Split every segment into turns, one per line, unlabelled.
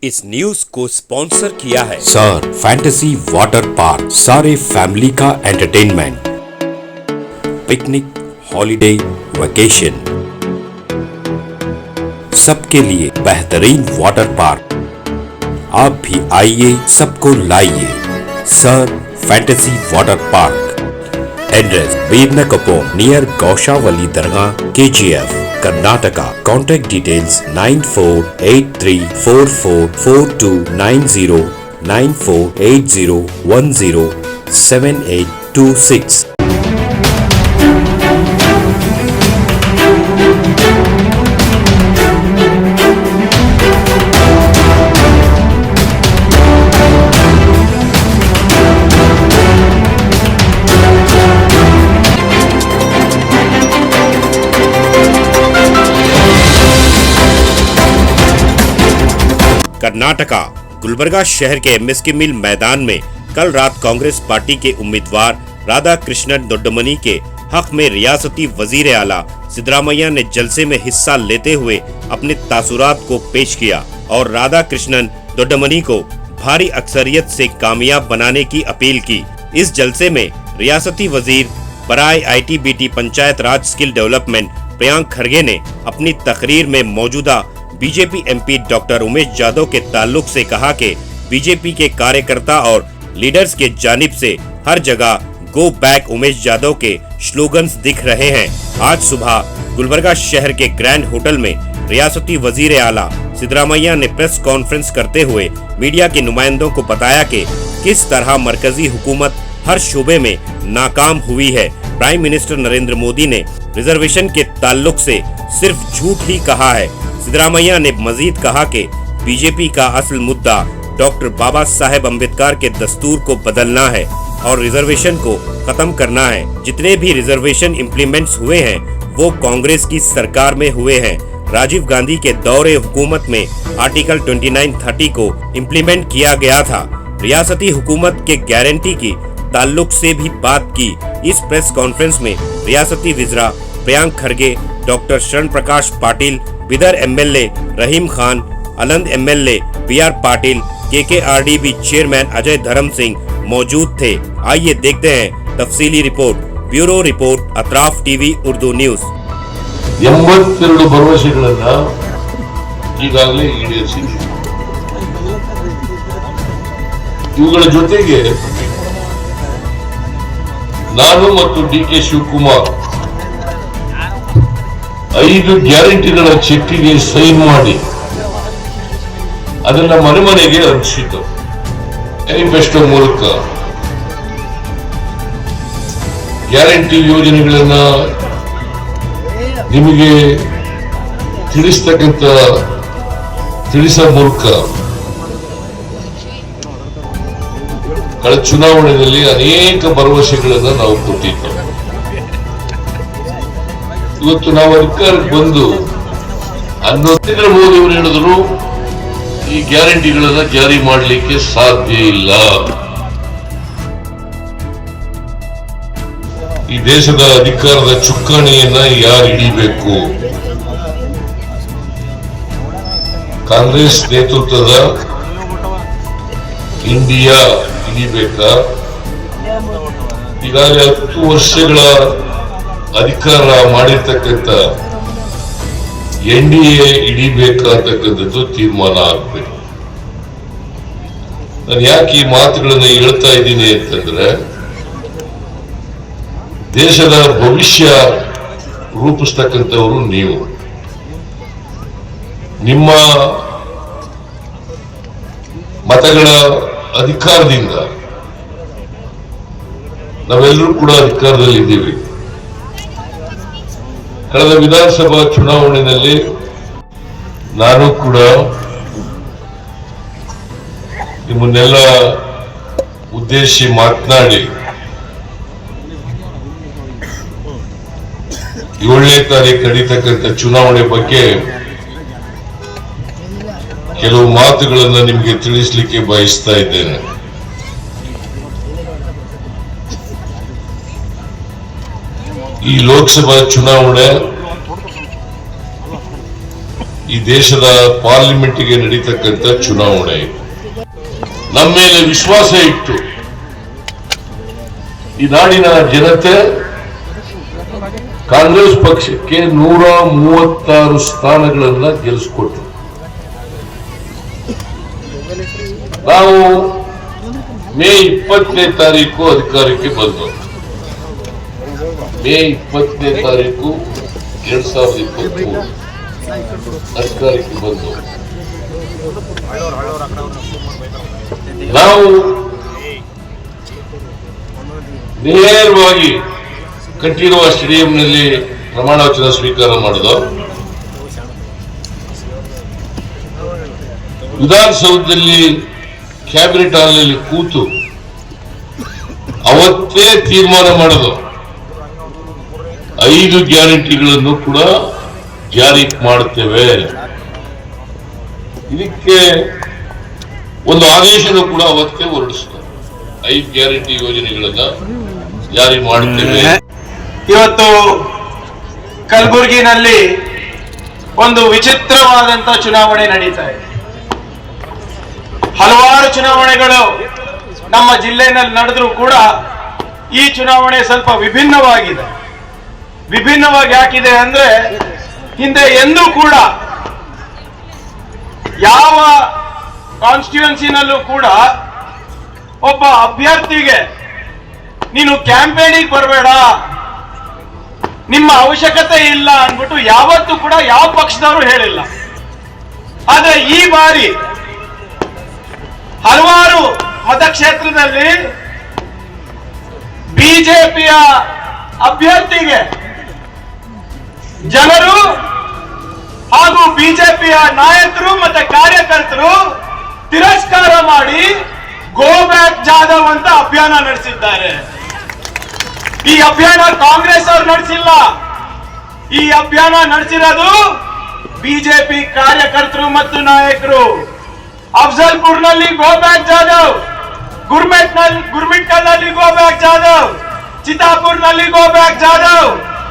इस न्यूज को स्पॉन्सर किया है
सर फैंटेसी वाटर पार्क, सारे फैमिली का एंटरटेनमेंट, पिकनिक, हॉलिडे, वेकेशन, सबके लिए बेहतरीन वाटर पार्क। आप भी आइए, सबको लाइए। Sir fantasy water park, address बीरनकपो नियर गौशावली दरगाह, KGF, Karnataka. Contact details 9483444290, 9480107826।
Karnataka Gulbarga शहर के MSK मिल मैदान में कल रात कांग्रेस पार्टी के उम्मीदवार राधा कृष्णन दोड्डमनी के हक में रियासती वजीर आला सिद्धरामैया ने जलसे में हिस्सा लेते हुए अपने तासुरात को पेश किया और राधा कृष्णन दोड्डमनी को भारी अक्सरियत से कामयाब बनाने की अपील की। इस जलसे में रियासती वजीर बराए ITBT पंचायत राज स्किल डेवलपमेंट प्रियांक खड़गे ने अपनी तकरीर में मौजूदा BJP MP doctor Umesh Yadav के ताल्लुक से कहा कि बीजेपी के कार्यकर्ता और लीडर्स के जानिब से हर जगह गो बैक उमेश यादव के स्लोगन्स दिख रहे हैं। आज सुबह गुलबर्गा शहर के ग्रैंड होटल में रियासती वजीर आला सिद्धरामैया ने प्रेस कॉन्फ्रेंस करते हुए मीडिया के नुमाइंदों को बताया कि किस तरह मरकजी हुकूमत हर शोबे में नाकाम हुई है। प्राइम मिनिस्टर नरेंद्र मोदी ने रिजर्वेशन के ताल्लुक से सिर्फ झूठ ही कहा है। सिद्धरामैया ने मजीद कहा कि बीजेपी का असल मुद्दा डॉक्टर बाबा साहेब अम्बेडकर के दस्तूर को बदलना है और रिजर्वेशन को खत्म करना है। जितने भी रिजर्वेशन इम्प्लीमेंट्स हुए हैं वो कांग्रेस की सरकार में हुए हैं। राजीव गांधी के दौरे हुकूमत में आर्टिकल 2930 को इम्प्लीमेंट किया गया था। रियासती हुकूमत के गारंटी की ताल्लुक से भी बात की। इस प्रेस कॉन्फ्रेंस में रियासती वज़ीर प्रियांक खड़गे, doctor Sharan Prakash Patil, Bidar MLA Rahim Khan, Aland MLA BR Patil, KKRDB chairman Ajay Dharam Singh मौजूद थे। आइए देखते हैं तफसीली report. Bureau report, Atraf TV Urdu news.
82 ಭರವಸೆಗಳನ್ನ ಈಗಾಗಲೇ ಈಡೇರಿಸಿದೆ। ಇವುಗಳ ಜೊತೆಗೆ ನಾನು ಮತ್ತು DK ಶಿವಕುಮಾರ್ 5 ಗ್ಯಾರಂಟಿಗಳ ಚೆಕ್ಗೆ ಸೈನ್ ಮಾಡಿ ಅದನ್ನ ಮನೆ ಮನೆಗೆ ಹಂಚಿತು। ಮ್ಯಾನಿಫೆಸ್ಟೋ ಮೂಲಕ ಗ್ಯಾರಂಟಿ ಯೋಜನೆಗಳನ್ನ ನಿಮಗೆ ತಿಳಿಸೋ ಮೂಲಕ ಕಳೆದ ಚುನಾವಣೆಯಲ್ಲಿ ಅನೇಕ ಭರವಸೆಗಳನ್ನ ನಾವು ಕೊಟ್ಟಿದ್ದೇವೆ। ಇವತ್ತು ನಾವು ಅಧಿಕಾರಕ್ಕೆ ಬಂದು ನರೇಂದ್ರ ಮೋದಿ ಅವರು ಹೇಳಿದ್ರು ಈ ಗ್ಯಾರಂಟಿಗಳನ್ನ ಜಾರಿ ಮಾಡಲಿಕ್ಕೆ ಸಾಧ್ಯ ಇಲ್ಲ। ಈ ದೇಶದ ಅಧಿಕಾರದ ಚುಕ್ಕಾಣಿಯನ್ನ ಯಾರು ಹಿಡಿಬೇಕು? ಕಾಂಗ್ರೆಸ್ ನೇತೃತ್ವದ ಇಂಡಿಯಾ ಹಿಡಿಬೇಕಾ? ಈಗಾಗಲೇ 10 ವರ್ಷಗಳ ಅಧಿಕಾರ ಮಾಡಿರ್ತಕ್ಕಂಥ NDA ಹಿಡಿಬೇಕಾಅಂತಕ್ಕಂಥದ್ದು ತೀರ್ಮಾನ ಆಗ್ಬೇಕು। ನಾನು ಯಾಕೆ ಈ ಮಾತುಗಳನ್ನ ಹೇಳ್ತಾ ಇದ್ದೀನಿ ಅಂತಂದ್ರೆ, ದೇಶದ ಭವಿಷ್ಯ ರೂಪಿಸ್ತಕ್ಕಂಥವರು ನೀವು। ನಿಮ್ಮ ಮತಗಳ ಅಧಿಕಾರದಿಂದ ನಾವೆಲ್ಲರೂ ಕೂಡ ಅಧಿಕಾರದಲ್ಲಿದ್ದೀವಿ। ಕಳೆದ ವಿಧಾನಸಭಾ ಚುನಾವಣೆಯಲ್ಲಿ ನಾನು ಕೂಡ ನಿಮ್ಮನ್ನೆಲ್ಲ ಉದ್ದೇಶಿಸಿ ಮಾತನಾಡಿ 7ನೇ ತಾರೀಕು ನಡೀತಕ್ಕಂಥ ಚುನಾವಣೆ ಬಗ್ಗೆ ಕೆಲವು ಮಾತುಗಳನ್ನು ನಿಮಗೆ ತಿಳಿಸಲಿಕ್ಕೆ ಬಯಸ್ತಾ ಇದ್ದೇನೆ। ಈ ಲೋಕಸಭಾ ಚುನಾವಣೆ ಈ ದೇಶದ ಪಾರ್ಲಿಮೆಂಟ್ಗೆ ನಡೀತಕ್ಕಂಥ ಚುನಾವಣೆ. ನಮ್ಮ ಮೇಲೆ ವಿಶ್ವಾಸ ಇಟ್ಟು ಈ ನಾಡಿನ ಜನತೆ ಕಾಂಗ್ರೆಸ್ ಪಕ್ಷಕ್ಕೆ 136 ಸ್ಥಾನಗಳನ್ನ ಗೆಲ್ಲಿಸಿಕೊಟ್ರು. ನಾವು ಮೇ 20ನೇ ತಾರೀಕು ಅಧಿಕಾರಕ್ಕೆ ಬಂದವು. ಮೇ 20ನೇ ತಾರೀಕು 2023 ಅಧಿಕಾರಕ್ಕೆ ಬಂದವು. ನಾವು ನೇರವಾಗಿ ಕಂಠೀರವ ಸ್ಟೇಡಿಯಂನಲ್ಲಿ ಪ್ರಮಾಣ ವಚನ ಸ್ವೀಕಾರ ಮಾಡಿದ. ವಿಧಾನಸೌಧದಲ್ಲಿ ಕ್ಯಾಬಿನೆಟ್ ಹಾಲ್ನಲ್ಲಿ ಕೂತು ಅವತ್ತೇ ತೀರ್ಮಾನ ಮಾಡಿದ 5 ಗ್ಯಾರಂಟಿಗಳನ್ನು ಕೂಡ ಜಾರಿ ಮಾಡುತ್ತೇವೆ. ಇದಕ್ಕೆ ಒಂದು ಆದೇಶನೂ ಕೂಡ ಅವತ್ತೇ ಹೊರಡಿಸ್ತಾರೆ. 5 ಗ್ಯಾರಂಟಿ ಯೋಜನೆಗಳನ್ನ ಜಾರಿ ಮಾಡುತ್ತೇವೆ.
ಇವತ್ತು ಕಲಬುರಗಿನಲ್ಲಿ ಒಂದು ವಿಚಿತ್ರವಾದಂತಹ ಚುನಾವಣೆ ನಡೀತಾ ಇದೆ. ಹಲವಾರು ಚುನಾವಣೆಗಳು ನಮ್ಮ ಜಿಲ್ಲೆಯಲ್ಲಿ ನಡೆದ್ರೂ ಕೂಡ ಈ ಚುನಾವಣೆ ಸ್ವಲ್ಪ ವಿಭಿನ್ನವಾಗಿದೆ. ವಿಭಿನ್ನವಾಗಿ ಯಾಕಿದೆ ಅಂದ್ರೆ, ಹಿಂದೆ ಎಂದೂ ಕೂಡ ಯಾವ ಕಾನ್ಸ್ಟಿಟ್ಯೂನ್ಸಿನಲ್ಲೂ ಕೂಡ ಒಬ್ಬ ಅಭ್ಯರ್ಥಿಗೆ ನೀನು ಕ್ಯಾಂಪೇನಿಗೆ ಬರಬೇಡ, ನಿಮ್ಮ ಅವಶ್ಯಕತೆ ಇಲ್ಲ ಅಂದ್ಬಿಟ್ಟು ಯಾವತ್ತೂ ಕೂಡ ಯಾವ ಪಕ್ಷದವರು ಹೇಳಿಲ್ಲ. ಆದ್ರೆ ಈ ಬಾರಿ ಹಲವಾರು ಮತಕ್ಷೇತ್ರದಲ್ಲಿ ಬಿಜೆಪಿಯ ಅಭ್ಯರ್ಥಿಗೆ ಜನರು ಹಾಗೂ ಬಿಜೆಪಿಯ ನಾಯಕರು ಮತ್ತೆ ಕಾರ್ಯಕರ್ತರು ತಿರಸ್ಕಾರ ಮಾಡಿ ಗೋ ಬ್ಯಾಕ್ ಜಾಧವ್ ಅಂತ ಅಭಿಯಾನ ನಡೆಸಿದ್ದಾರೆ. ಈ ಅಭಿಯಾನ ಕಾಂಗ್ರೆಸ್ ಅವರು ನಡೆಸಿಲ್ಲ. ಈ ಅಭಿಯಾನ ನಡೆಸಿರೋದು ಬಿಜೆಪಿ ಕಾರ್ಯಕರ್ತರು ಮತ್ತು ನಾಯಕರು. ಅಫ್ಜಲ್ಪುರ್ ನಲ್ಲಿ ಗೋ ಬ್ಯಾಕ್ ಜಾಧವ್, ಗುರ್ಮಿಟ್ಕಲ್ ನಲ್ಲಿ ಗೋ ಬ್ಯಾಕ್ ಜಾಧವ್, ಚಿತಾಪುರ್ ನಲ್ಲಿ ಗೋ ಬ್ಯಾಕ್ ಜಾಧವ್,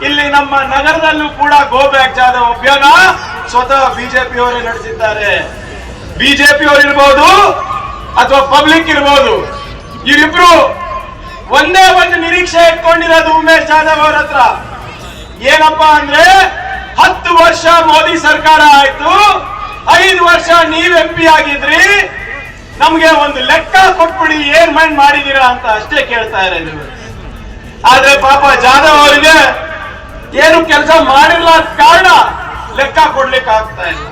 ಇಲ್ಲಿ ನಮ್ಮ ನಗರದಲ್ಲೂ ಕೂಡ ಗೋ ಬ್ಯಾಕ್ ಜಾಧವ್ ಅಭಿಯಾನ ಸ್ವತಃ ಬಿಜೆಪಿ ಅವರೇ ನಡೆಸಿದ್ದಾರೆ. ಬಿಜೆಪಿ ಅವರು ಇರ್ಬೋದು ಅಥವಾ ಪಬ್ಲಿಕ್ ಇರ್ಬೋದು, ಇವರಿಬ್ರು ಒಂದೇ ಒಂದು ನಿರೀಕ್ಷೆ ಇಟ್ಕೊಂಡಿರೋದು ಉಮೇಶ್ ಜಾಧವ್ ಅವರ ಹತ್ರ. ಏನಪ್ಪಾ ಅಂದ್ರೆ, 10 ವರ್ಷ ಮೋದಿ ಸರ್ಕಾರ ಆಯ್ತು, 5 ವರ್ಷ ನೀವ್ MP ಆಗಿದ್ರಿ, ನಮ್ಗೆ ಒಂದು ಲೆಕ್ಕ ಕೊಟ್ಬಿಡಿ, ಏನ್ ಮೈಂಡ್ ಮಾಡಿದೀರಾ ಅಂತ ಅಷ್ಟೇ ಕೇಳ್ತಾ ಇರೋದು. ಆದ್ರೆ ಪಾಪ ಜಾಧವ್ ಅವರಿಗೆ ಏನು ಕೆಲಸ ಮಾಡಿಲ್ಲ ಕಾರಣ ಲೆಕ್ಕ ಕೊಡ್ಲಿಕ್ಕೆ ಆಗ್ತಾ ಇಲ್ಲ.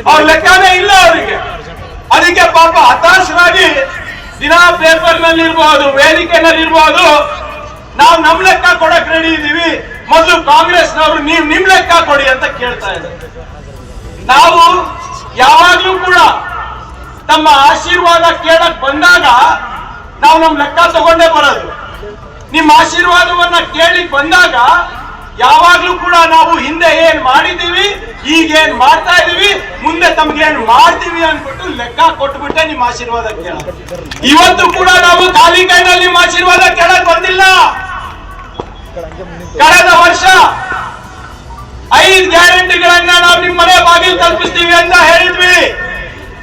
ಅವ್ರ ಲೆಕ್ಕನೇ ಇಲ್ಲ ಅವರಿಗೆ. ಅದಕ್ಕೆ ಪಾಪ ಹತಾಶರಾಗಿ ದಿನಾ ಪೇಪರ್ ನಲ್ಲಿ ಇರ್ಬೋದು, ವೇದಿಕೆನಲ್ಲಿ ಇರ್ಬೋದು, ನಾವು ನಮ್ ಲೆಕ್ಕ ಕೊಡಕ್ ರೆಡಿ ಇದೀವಿ, ಮೊದಲು ಕಾಂಗ್ರೆಸ್ನವರು ನೀವು ನಿಮ್ ಲೆಕ್ಕ ಕೊಡಿ ಅಂತ ಕೇಳ್ತಾ ಇದ್ದಾರೆ. ನಾವು ಯಾವಾಗ್ಲೂ ಕೂಡ ತಮ್ಮ ಆಶೀರ್ವಾದ ಕೇಳಕ್ ಬಂದಾಗ ನಾವು ನಮ್ ಲೆಕ್ಕ ತಗೊಂಡೇ ಬರೋದು. ನಿಮ್ಮ ಆಶೀರ್ವಾದವನ್ನ ಕೇಳಿ ಬಂದಾಗ ಯಾವಾಗ್ಲೂ ಕೂಡ ನಾವು ಹಿಂದೆ ಏನ್ ಮಾಡಿದೀವಿ, ಈಗ ಏನ್ ಮಾಡ್ತಾ ಇದೀವಿ, ಮುಂದೆ ತಮ್ಗೆ ಏನ್ ಮಾಡ್ತೀವಿ ಅನ್ಬಿಟ್ಟು ಲೆಕ್ಕ ಕೊಟ್ಬಿಟ್ಟೆ ನಿಮ್ಮ ಆಶೀರ್ವಾದ ಕೇಳ. ಇವತ್ತು ಕೂಡ ನಾವು ಖಾಲಿ ಕೈನಲ್ಲಿ ನಿಮ್ಮ ಆಶೀರ್ವಾದ ಕೇಳಕ್ ಬಂದಿಲ್ಲ. ಕಳೆದ ವರ್ಷ 5 ಗ್ಯಾರಂಟಿಗಳನ್ನ ನಾವು ನಿಮ್ಮ ಮನೆ ಬಾಗಿಲು ತಲುಪಿಸ್ತೀವಿ ಅಂತ ಹೇಳಿದ್ವಿ.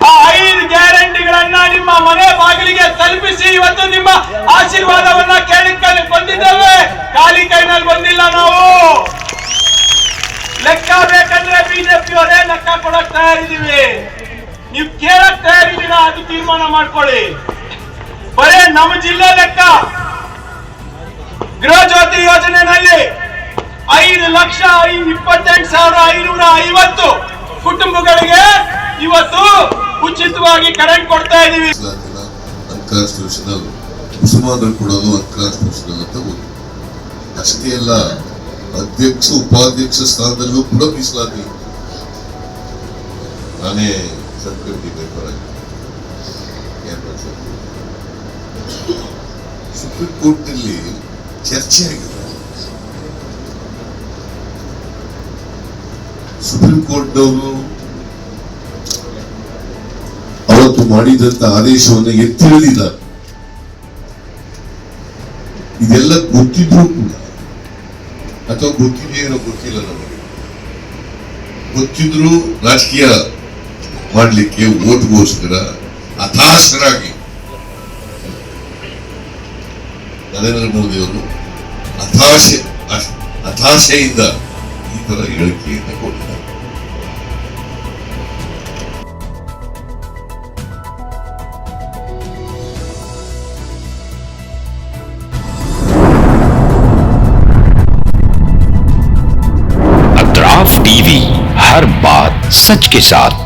ಆ 5 ಗ್ಯಾರಂಟಿಗಳನ್ನ ನಿಮ್ಮ ಮನೆ ಬಾಗಿಲಿಗೆ ತಲುಪಿಸಿ ಇವತ್ತು ನಿಮ್ಮ ಆಶೀರ್ವಾದವನ್ನ ಕೇಳಕ್ಕೆ ಬಂದಿದ್ದೇವೆ. ಖಾಲಿ ಕೈನಲ್ಲಿ ಬಂದಿಲ್ಲ ನಾವು. ಲೆಕ್ಕ ಬೇಕಂದ್ರೆ ಬಿಜೆಪಿ ಅವರೇ ಲೆಕ್ಕ ಕೊಡಕ್ ತಯಾರಿದ್ದೀವಿ. ನೀವು ಕೇಳಕ್ ತಯಾರಿದ್ದೀರಾ ಅದು ತೀರ್ಮಾನ ಮಾಡ್ಕೊಳ್ಳಿ. ಬರೇ ನಮ್ಮ ಜಿಲ್ಲೆ ಲೆಕ್ಕ, ಗೃಹ ಜ್ಯೋತಿ ಯೋಜನೆಯಲ್ಲಿ 5,28,550 ಕುಟುಂಬಗಳಿಗೆ ಇವತ್ತು ಉಚಿತವಾಗಿ ಕರೆಂಟ್ ಕೊಡ್ತಾ ಇದೀವಿ.
ಅನ್ಕಾನ್ಸ್ಟಿಟ್ಯೂಷನಲ್ ಮುಸಲ್ಮಾನರು ಕೊಡೋದು ಅನ್ಕಾನ್ಸ್ಟಿಟ್ಯೂಷನಲ್ ಅಂತ ಗೊತ್ತು. ಅಷ್ಟೇ ಅಲ್ಲ, ಅಧ್ಯಕ್ಷ ಉಪಾಧ್ಯಕ್ಷ ಸ್ಥಾನದಲ್ಲೂ ಕೂಡ ಮೀಸಲಾತಿ. ನಾನೇ ಸಂಸ್ಕೃತಿ ಪೇಪರ್ ಸುಪ್ರೀಂ ಕೋರ್ಟ್ ನಲ್ಲಿ ಚರ್ಚೆ ಆಗಿದೆ. ಸುಪ್ರೀಂ ಕೋರ್ಟ್ನವರು ಅವತ್ತು ಮಾಡಿದಂತ ಆದೇಶವನ್ನು ಎತ್ತಿರಲಿದ್ದಾರೆ. ಇದೆಲ್ಲ ಗೊತ್ತಿದ್ರು ಕೂಡ, ಅಥವಾ ಗೊತ್ತಿದೆಯೇನೋ ಗೊತ್ತಿಲ್ಲ ನಮಗೆ, ಗೊತ್ತಿದ್ರು ರಾಜಕೀಯ ಮಾಡಲಿಕ್ಕೆ ಓಟ್ಗೋಸ್ಕರ ಹತಾಶರಾಗಿ ನರೇಂದ್ರ ಮೋದಿ ಅವರು ಹತಾಶೆಯಿಂದ ಈ ತರ ಹೇಳಿಕೆಯನ್ನು ಕೊಟ್ಟಿದ್ದಾರೆ.
अतराफ टीवी, हर बात सच के साथ।